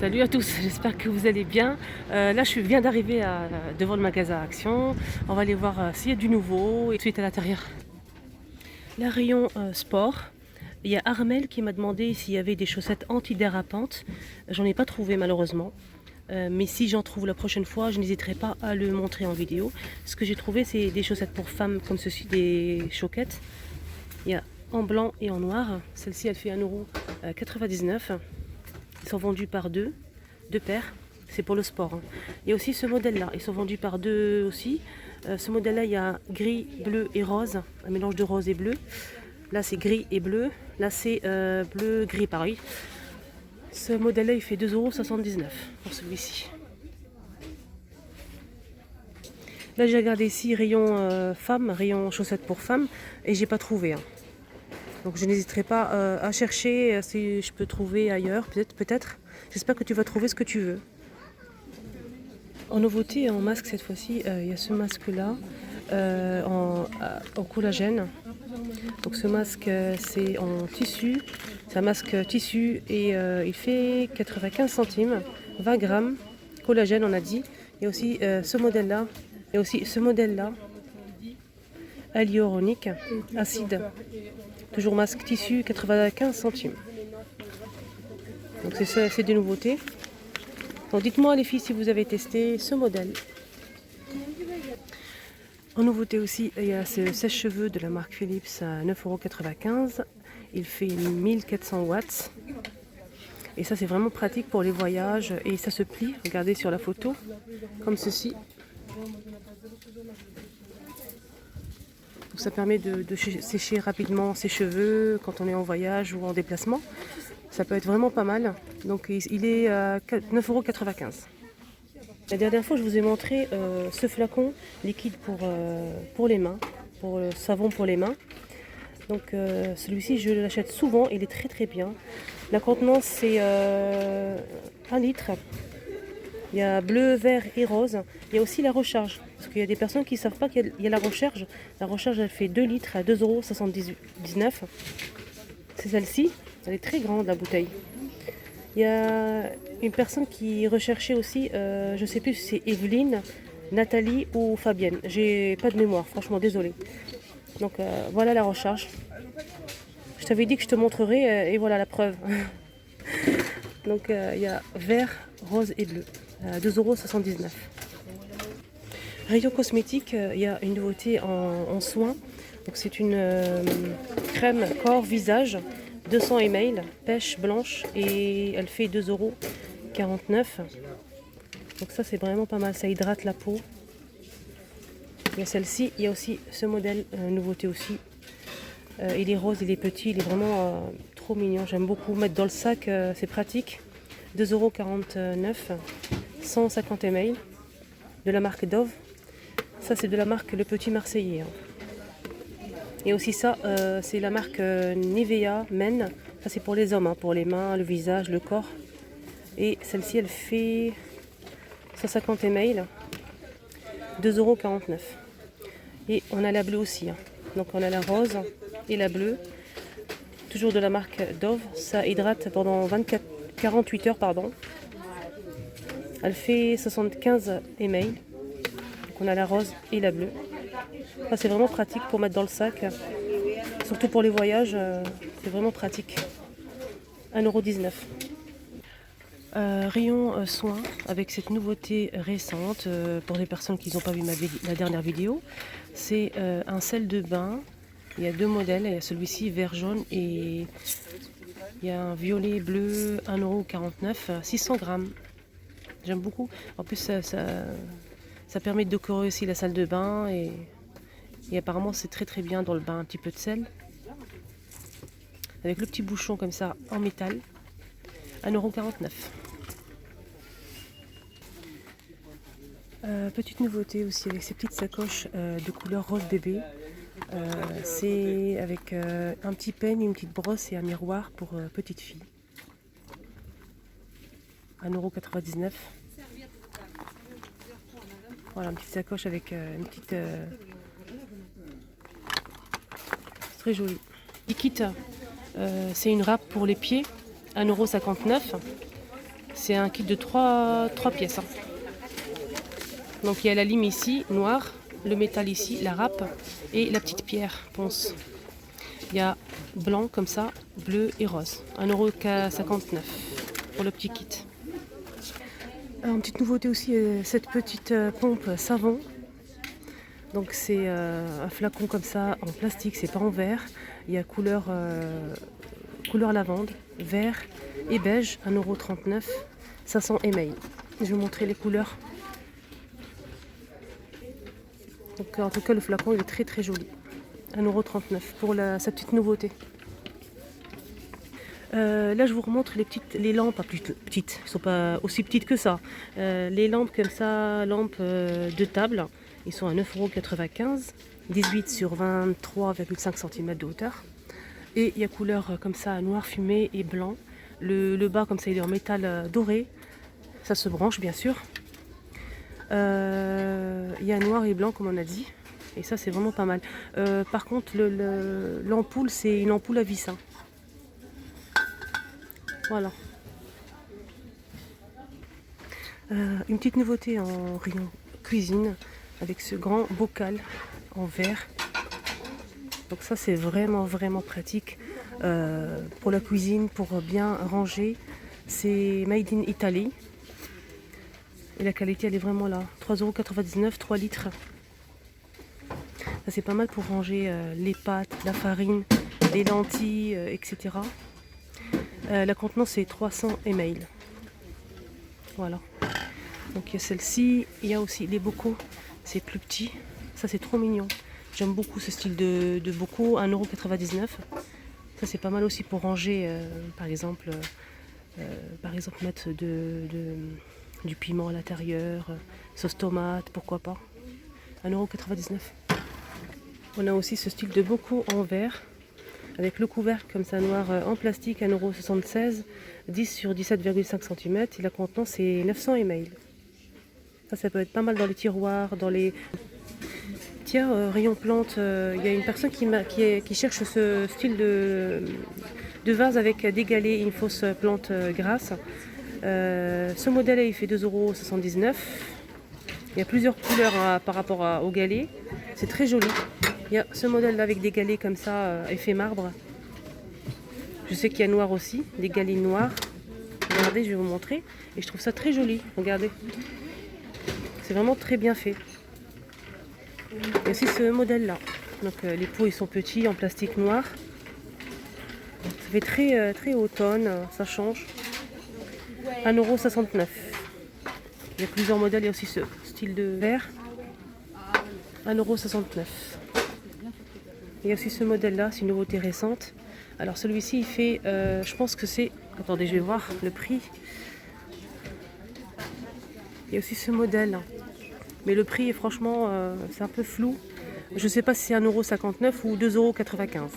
Salut à tous, j'espère que vous allez bien. Là, je viens d'arriver devant le magasin Action. On va aller voir s'il y a du nouveau et suite à l'intérieur. La rayon sport. Il y a Armel qui m'a demandé s'il y avait des chaussettes antidérapantes. J'en ai pas trouvé malheureusement. Mais si j'en trouve la prochaine fois, je n'hésiterai pas à le montrer en vidéo. Ce que j'ai trouvé, c'est des chaussettes pour femmes comme ceci, des choquettes. Il y a en blanc et en noir. Celle-ci, elle fait 1,99 €. Ils sont vendus par deux paires. C'est pour le sport, hein. Il y a aussi ce modèle-là. Ils sont vendus par deux aussi. Ce modèle-là, il y a gris, bleu et rose. Un mélange de rose et bleu. Là, c'est gris et bleu. Là, c'est bleu, gris, pareil. Ce modèle-là, il fait 2,79 € pour celui-ci. Là, j'ai regardé ici rayon femmes, rayon chaussettes pour femmes, et j'ai pas trouvé, hein. Donc je n'hésiterai pas à chercher si je peux trouver ailleurs, peut-être. J'espère que tu vas trouver ce que tu veux. En nouveauté, en masque cette fois-ci, il y a ce masque-là en collagène. Donc ce masque, c'est en tissu. C'est un masque tissu et il fait 95 centimes, 20 grammes. Collagène, on a dit. Il y a aussi ce modèle-là. Il y a aussi ce modèle-là. Hyaluronique, acide. Toujours masque tissu, 95 centimes. Donc c'est des nouveautés. Donc dites-moi les filles si vous avez testé ce modèle. En nouveauté aussi, il y a ce sèche-cheveux de la marque Philips à 9,95 €. Il fait 1400 watts. Et ça c'est vraiment pratique pour les voyages. Et ça se plie, regardez sur la photo, comme ceci. Donc ça permet de sécher rapidement ses cheveux quand on est en voyage ou en déplacement. Ça peut être vraiment pas mal. Donc il est à 9,95 €. La dernière fois, je vous ai montré ce flacon liquide pour les mains, pour le savon pour les mains. Donc celui-ci, je l'achète souvent, il est très très bien. La contenance, c'est 1 litre. Il y a bleu, vert et rose. Il y a aussi la recharge. Parce qu'il y a des personnes qui ne savent pas qu'il y a la recharge. La recharge, elle fait 2 litres à 2,79 €. C'est celle-ci. Elle est très grande, la bouteille. Il y a une personne qui recherchait aussi, je ne sais plus si c'est Evelyne, Nathalie ou Fabienne. J'ai pas de mémoire, franchement, désolée. Donc voilà la recharge. Je t'avais dit que je te montrerai et voilà la preuve. Donc il y a vert, rose et bleu. 2,79 €. Rayon cosmétique, il y a une nouveauté en soins. Donc c'est une crème corps visage 200 ml, pêche blanche et elle fait 2,49 €. Donc ça c'est vraiment pas mal, ça hydrate la peau. Il y a celle-ci, il y a aussi ce modèle, nouveauté aussi. Il est rose, il est petit, il est vraiment trop mignon. J'aime beaucoup mettre dans le sac, c'est pratique. 2,49 €, 150 ml de la marque Dove. Ça c'est de la marque Le Petit Marseillais, hein. Et aussi ça, c'est la marque Nivea Men. Ça c'est pour les hommes, hein, pour les mains, le visage, le corps. Et celle-ci, elle fait 150 ml, 2,49 €. Et on a la bleue aussi, hein. Donc on a la rose et la bleue. Toujours de la marque Dove. Ça hydrate pendant 48 heures, pardon. Elle fait 75 ml. Donc on a la rose et la bleue. Ça, c'est vraiment pratique pour mettre dans le sac. Surtout pour les voyages, c'est vraiment pratique. 1,19 €. Rayon soins avec cette nouveauté récente pour les personnes qui n'ont pas vu la dernière vidéo. C'est un sel de bain. Il y a deux modèles. Il y a celui-ci vert jaune et il y a un violet bleu 1,49 €, 600 grammes. J'aime beaucoup. En plus, ça permet de décorer aussi la salle de bain et apparemment c'est très très bien dans le bain. Un petit peu de sel. Avec le petit bouchon comme ça en métal. 1,49 €. Petite nouveauté aussi avec ces petites sacoches de couleur rose bébé. C'est avec un petit peigne, une petite brosse et un miroir pour petite fille. 1,99 €. Voilà, une petite sacoche avec une petite... très jolie. Ikita, c'est une râpe pour les pieds, 1,59 €. C'est un kit de 3 pièces. Hein. Donc il y a la lime ici, noire, le métal ici, la râpe et la petite pierre, ponce. Il y a blanc comme ça, bleu et rose. 1,59 € pour le petit kit. Alors, une petite nouveauté aussi, cette petite pompe savon. Donc c'est un flacon comme ça en plastique, c'est pas en verre. Il y a couleur lavande, vert et beige, 1,39 €, 500 ml. Je vais vous montrer les couleurs. Donc en tout cas le flacon il est très très joli. 1,39 € pour sa petite nouveauté. Là je vous remontre les lampes, pas plus petites, elles sont pas aussi petites que ça. Les lampes comme ça, lampes de table, ils sont à 9,95 €, 18 sur 23,5 cm de hauteur. Et il y a couleur comme ça, noir fumé et blanc. Le bas comme ça il est en métal doré, ça se branche bien sûr. Il y a noir et blanc comme on a dit, et ça c'est vraiment pas mal. Par contre l'ampoule c'est une ampoule à vis. Hein. Voilà. Une petite nouveauté en rayon cuisine avec ce grand bocal en verre. Donc ça c'est vraiment pratique pour la cuisine, pour bien ranger. C'est made in Italy. Et la qualité elle est vraiment là. 3,99 €, 3 litres. Ça c'est pas mal pour ranger les pâtes, la farine, les lentilles, etc. La contenance c'est 300 ml. Voilà. Donc il y a celle-ci, il y a aussi les bocaux, c'est plus petit. Ça c'est trop mignon. J'aime beaucoup ce style de bocaux, 1,99 €. Ça c'est pas mal aussi pour ranger, par exemple mettre du piment à l'intérieur, sauce tomate, pourquoi pas. 1,99 €. On a aussi ce style de bocaux en verre, avec le couvercle comme ça noir en plastique, 1,76 €, 10 sur 17,5 cm. Et la contenance c'est 900 ml. Ça peut être pas mal dans les tiroirs, dans les... Tiens, rayon plantes, il y a une personne qui cherche ce style de vase avec des galets et une fausse plante grasse. Ce modèle il fait 2,79 €. Il y a plusieurs couleurs par rapport au galet. C'est très joli. Il y a ce modèle là avec des galets comme ça, effet marbre. Je sais qu'il y a noir aussi, des galets noirs. Regardez, je vais vous montrer. Et je trouve ça très joli. Regardez. C'est vraiment très bien fait. Il y a aussi ce modèle là. Donc les pots ils sont petits en plastique noir. Ça fait très automne, ça change. 1,69 €. Il y a plusieurs modèles, il y a aussi ce style de verre. 1,69 €. Il y a aussi ce modèle là, c'est une nouveauté récente. Alors celui-ci il fait, je pense que c'est... Attendez, je vais voir le prix. Il y a aussi ce modèle. Mais le prix franchement c'est un peu flou. Je ne sais pas si c'est 1,59 € ou 2,95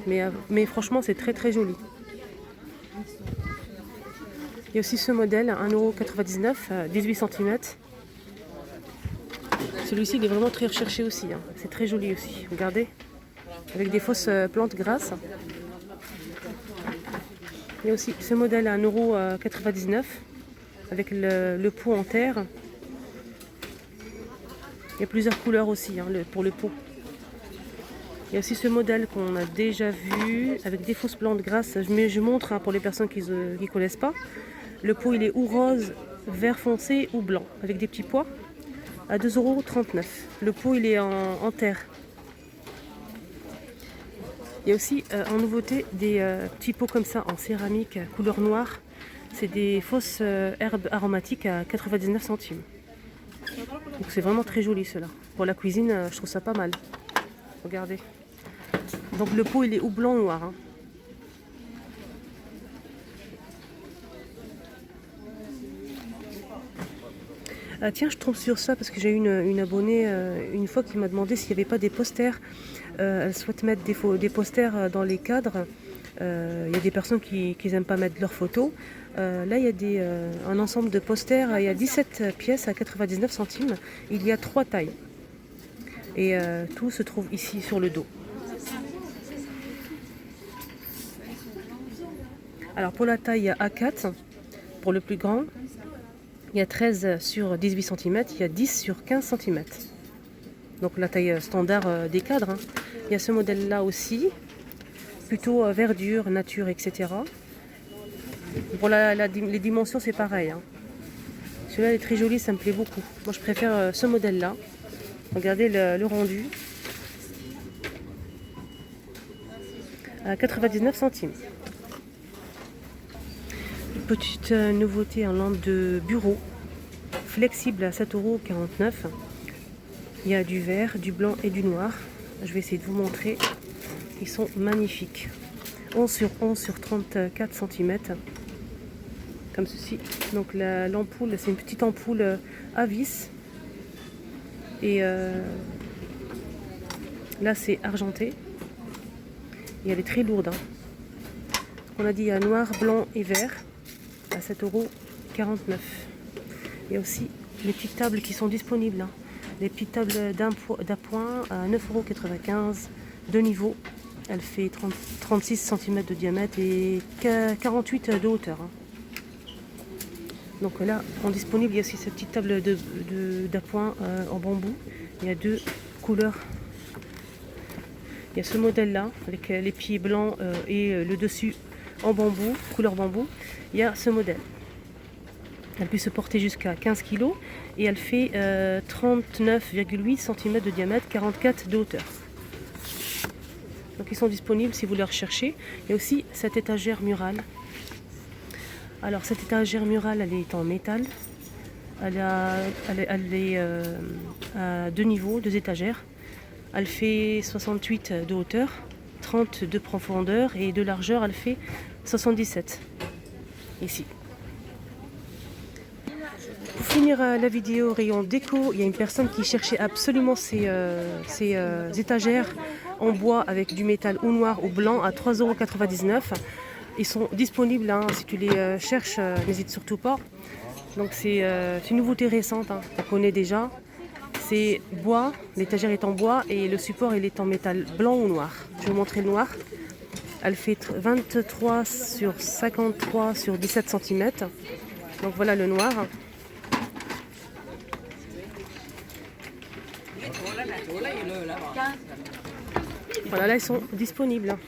€. Mais franchement c'est très joli. Il y a aussi ce modèle, 1,99 €, 18 cm. Celui-ci il est vraiment très recherché aussi. Hein. C'est très joli aussi. Regardez. Avec des fausses plantes grasses. Il y a aussi ce modèle à 1,99 € avec le pot en terre. Il y a plusieurs couleurs aussi pour le pot. Il y a aussi ce modèle qu'on a déjà vu avec des fausses plantes grasses. Je montre pour les personnes qui ne connaissent pas. Le pot il est ou rose, vert foncé ou blanc avec des petits pois à 2,39 €. Le pot il est en terre. Il y a aussi en nouveauté des petits pots comme ça en céramique couleur noire. C'est des fausses herbes aromatiques à 99 centimes. Donc c'est vraiment très joli cela. Pour la cuisine, je trouve ça pas mal. Regardez. Donc le pot il est ou blanc ou noir. Hein. Ah tiens, je tombe sur ça parce que j'ai eu une abonnée une fois qui m'a demandé s'il n'y avait pas des posters. Elle souhaite mettre des posters dans les cadres. Il y a des personnes qui n'aiment pas mettre leurs photos. Là, il y a un ensemble de posters. Il y a 17 pièces à 99 centimes. Il y a 3 tailles. Et tout se trouve ici sur le dos. Alors pour la taille A4, Pour le plus grand, il y a 13 sur 18 cm, il y a 10 sur 15 cm. Donc la taille standard des cadres. Hein. Il y a ce modèle-là aussi, plutôt verdure, nature, etc. Pour les dimensions, c'est pareil. Hein. Celui-là est très joli, ça me plaît beaucoup. Moi, je préfère ce modèle-là. Regardez le rendu. À 99 centimes. Petite nouveauté en lampe de bureau. Flexible à 7,49 €. Il y a du vert, du blanc et du noir. Je vais essayer de vous montrer. Ils sont magnifiques. 11 sur 11 sur 34 cm. Comme ceci. Donc l'ampoule, c'est une petite ampoule à vis. Et là, c'est argenté. Et elle est très lourde. Hein. On a dit à noir, blanc et vert à 7,49 €. Il y a aussi les petites tables qui sont disponibles. Hein. Les petites tables d'appoint à 9,95 €, de niveau. Elle fait 36 cm de diamètre et 48 de hauteur. Hein. Donc là, en disponible, il y a aussi cette petite table d'appoint en bambou. Il y a 2 couleurs. Il y a ce modèle-là, avec les pieds blancs et le dessus en bambou, couleur bambou. Il y a ce modèle. Elle peut se porter jusqu'à 15 kg et elle fait 39,8 cm de diamètre, 44 de hauteur. Donc ils sont disponibles si vous les recherchez. Il y a aussi cette étagère murale. Alors cette étagère murale, elle est en métal. Elle est à 2 niveaux, 2 étagères. Elle fait 68 de hauteur, 30 de profondeur et de largeur, elle fait 77. Ici. Pour finir la vidéo rayon déco, il y a une personne qui cherchait absolument ces étagères en bois avec du métal ou noir ou blanc à 3,99 €. Ils sont disponibles, hein, si tu les cherches, n'hésite surtout pas. Donc c'est une nouveauté récente, hein, on connaît déjà. C'est bois, l'étagère est en bois et le support il est en métal blanc ou noir. Je vais vous montrer le noir. Elle fait 23 sur 53 sur 17 cm. Donc voilà le noir. Voilà, là ils sont disponibles.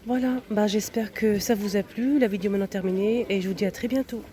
Voilà, j'espère que ça vous a plu. La vidéo est maintenant terminée et je vous dis à très bientôt.